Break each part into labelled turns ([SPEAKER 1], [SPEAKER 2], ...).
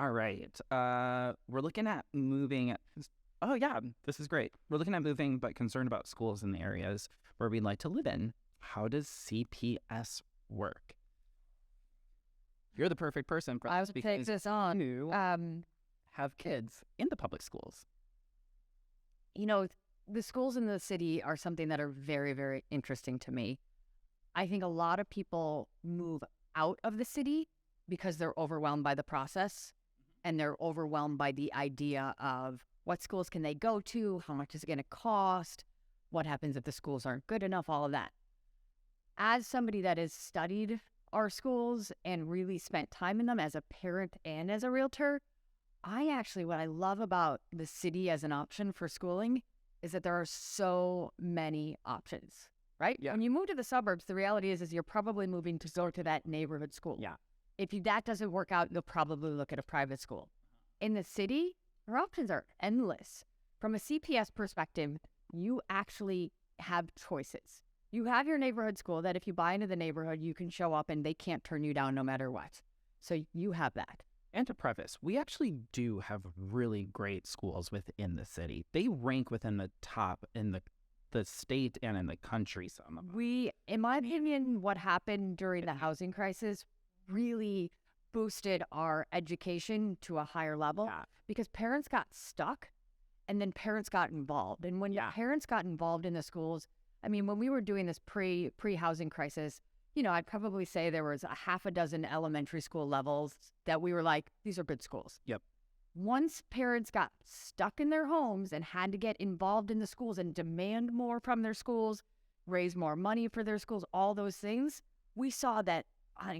[SPEAKER 1] All right. We're looking at moving. Oh, yeah, this is great. We're looking at moving, but concerned about schools in the areas where we'd like to live in. How does CPS work? You're the perfect person for
[SPEAKER 2] I
[SPEAKER 1] this
[SPEAKER 2] would take
[SPEAKER 1] because
[SPEAKER 2] this on.
[SPEAKER 1] you have kids in the public schools.
[SPEAKER 2] The schools in the city are something that are very, very interesting to me. I think a lot of people move out of the city because they're overwhelmed by the process and they're overwhelmed by the idea of what schools can they go to, how much is it going to cost, what happens if the schools aren't good enough, all of that. As somebody that has studied our schools and really spent time in them as a parent and as a realtor, what I love about the city as an option for schooling is that there are so many options, right?
[SPEAKER 1] Yeah.
[SPEAKER 2] When you move to the suburbs, the reality is you're probably moving to go to that neighborhood school.
[SPEAKER 1] Yeah.
[SPEAKER 2] If that doesn't work out, you'll probably look at a private school. In the city, our options are endless. From a CPS perspective, you actually have choices. You have your neighborhood school that if you buy into the neighborhood, you can show up and they can't turn you down no matter what. So you have that.
[SPEAKER 1] And to preface, we actually do have really great schools within the city. They rank within the top in the state and in the country. Some of them.
[SPEAKER 2] In my opinion, what happened during the housing crisis really boosted our education to a higher level because parents got stuck and then parents got involved. And when parents got involved in the schools, I mean, when we were doing this pre-housing crisis, I'd probably say there was a half a dozen elementary school levels that we were like, these are good schools.
[SPEAKER 1] Yep.
[SPEAKER 2] Once parents got stuck in their homes and had to get involved in the schools and demand more from their schools, raise more money for their schools, all those things, we saw that,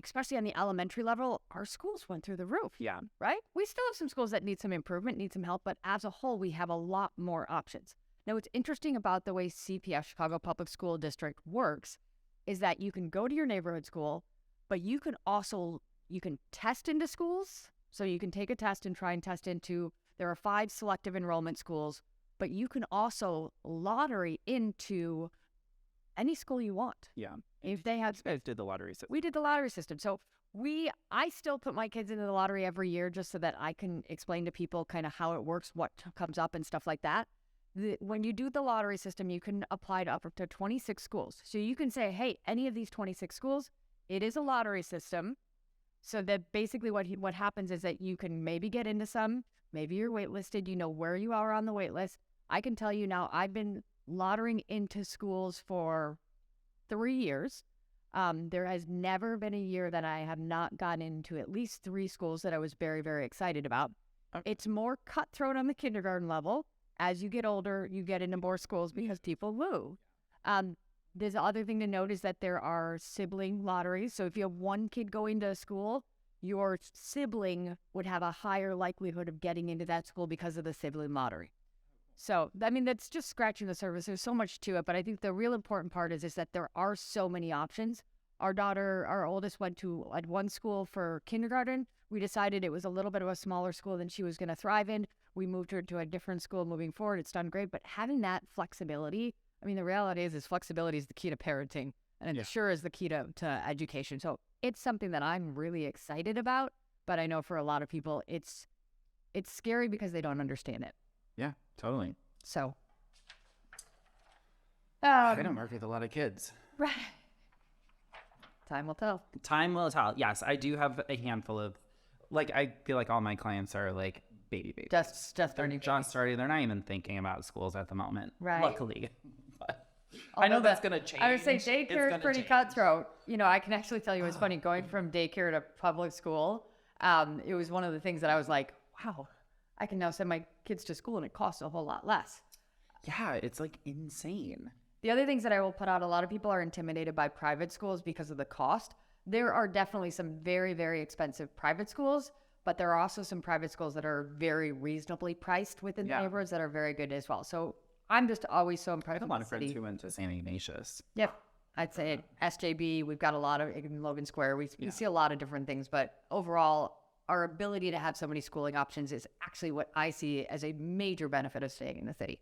[SPEAKER 2] especially on the elementary level, our schools went through the roof.
[SPEAKER 1] Yeah.
[SPEAKER 2] Right? We still have some schools that need some improvement, need some help, but as a whole, we have a lot more options. Now, what's interesting about the way CPS, Chicago Public School District, works is that you can go to your neighborhood school, but you can test into schools. So you can take a test and try and test into, there are 5 selective enrollment schools, but you can also lottery into any school you want.
[SPEAKER 1] Yeah.
[SPEAKER 2] If they have,
[SPEAKER 1] you guys did the lottery system.
[SPEAKER 2] We did the lottery system. So I still put my kids into the lottery every year just so that I can explain to people kind of how it works, what comes up and stuff like that. When you do the lottery system, you can apply to up to 26 schools. So you can say, hey, any of these 26 schools, it is a lottery system. So that basically what happens is that you can maybe get into some, maybe you're waitlisted, you know where you are on the wait list. I can tell you now, I've been lottering into schools for 3 years. There has never been a year that I have not gotten into at least 3 schools that I was very, very excited about. Okay. It's more cutthroat on the kindergarten level. As you get older, you get into more schools because people move. There's the other thing to note is that there are sibling lotteries. So if you have one kid going to a school, your sibling would have a higher likelihood of getting into that school because of the sibling lottery. So, I mean, that's just scratching the surface. There's so much to it. But I think the real important part is that there are so many options. Our oldest went to one school for kindergarten. We decided it was a little bit of a smaller school than she was going to thrive in. We moved her to a different school moving forward. It's done great. But having that flexibility, I mean, the reality is flexibility is the key to parenting. And it sure is the key to education. So it's something that I'm really excited about. But I know for a lot of people, it's scary because they don't understand it.
[SPEAKER 1] Yeah, totally.
[SPEAKER 2] So.
[SPEAKER 1] I don't work with a lot of kids.
[SPEAKER 2] Right. Time will tell.
[SPEAKER 1] Time will tell. Yes, I do have a handful of, I feel like all my clients are baby babies.
[SPEAKER 2] Just starting.
[SPEAKER 1] They're not even thinking about schools at the moment.
[SPEAKER 2] Right.
[SPEAKER 1] Luckily. But I know that's going to change.
[SPEAKER 2] I would say daycare is pretty cutthroat. I can actually tell you it's funny going from daycare to public school. It was one of the things that I was like, wow, I can now send my kids to school and it costs a whole lot less.
[SPEAKER 1] Yeah, it's insane.
[SPEAKER 2] The other things that I will put out, a lot of people are intimidated by private schools because of the cost. There are definitely some very, very expensive private schools, but there are also some private schools that are very reasonably priced within the neighborhoods that are very good as well. So I'm just always so impressed.
[SPEAKER 1] I have a lot of friends who went to St. Ignatius.
[SPEAKER 2] Yep. I'd say SJB, we've got a lot of, in Logan Square, we see a lot of different things, but overall, our ability to have so many schooling options is actually what I see as a major benefit of staying in the city.